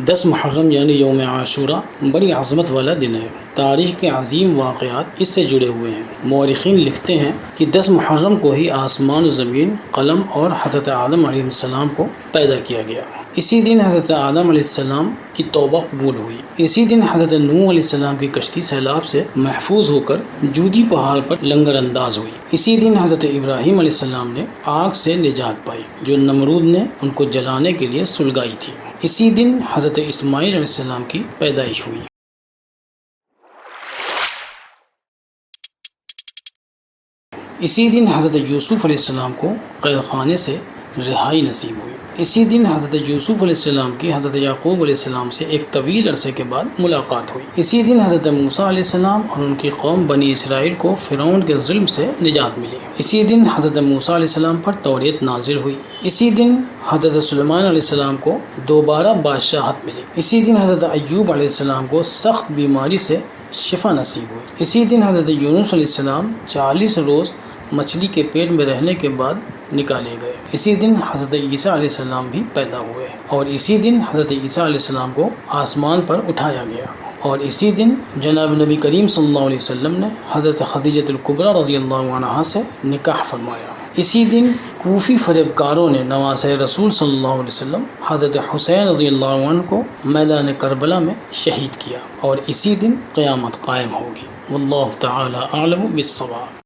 10 محرم یعنی یوم عاشورہ بڑی عظمت والا دن ہے۔ تاریخ کے عظیم واقعات اس سے جڑے ہوئے ہیں۔ مورخین لکھتے ہیں کہ 10 محرم کو ہی آسمان و زمین، قلم اور حضرت آدم علیہ السلام کو پیدا کیا گیا۔ اسی دن حضرت آدم علیہ السلام کی توبہ قبول ہوئی۔ اسی دن حضرت نوح علیہ السلام کی کشتی سیلاب سے محفوظ ہو کر جودی پہاڑ پر لنگر انداز ہوئی۔ اسی دن حضرت ابراہیم علیہ السلام نے آگ سے نجات پائی جو نمرود نے ان کو جلانے کے لیے سلگائی تھی۔ اسی دن حضرت اسماعیل علیہ السلام کی پیدائش ہوئی۔ اسی دن حضرت یوسف علیہ السلام کو قید خانے سے رہائی نصیب ہوئی۔ اسی دن حضرت یوسف علیہ السلام کی حضرت یعقوب علیہ السلام سے ایک طویل عرصے کے بعد ملاقات ہوئی۔ اسی دن حضرت موسیٰ علیہ السلام اور ان کی قوم بنی اسرائیل کو فرعون کے ظلم سے نجات ملی۔ اسی دن حضرت موسیٰ علیہ السلام پر توریت نازل ہوئی۔ اسی دن حضرت سلیمان علیہ السلام کو دوبارہ بادشاہت ملی۔ اسی دن حضرت ایوب علیہ السلام کو سخت بیماری سے شفا نصیب ہوئی۔ اسی دن حضرت یونس علیہ السلام 40 روز مچھلی کے پیٹ میں رہنے کے بعد نکالے گئے۔ اسی دن حضرت عیسیٰ علیہ السلام بھی پیدا ہوئے اور اسی دن حضرت عیسیٰ علیہ السلام کو آسمان پر اٹھایا گیا، اور اسی دن جناب نبی کریم صلی اللہ علیہ وسلم نے حضرت خدیجہ الکبریٰ رضی اللہ عنہا سے نکاح فرمایا۔ اسی دن کوفی فریب کاروں نے نواسۂ رسول صلی اللہ علیہ وسلم حضرت حسین رضی اللہ عنہ کو میدان کربلا میں شہید کیا، اور اسی دن قیامت قائم ہوگی۔ واللہ تعالی اعلم بالصواب۔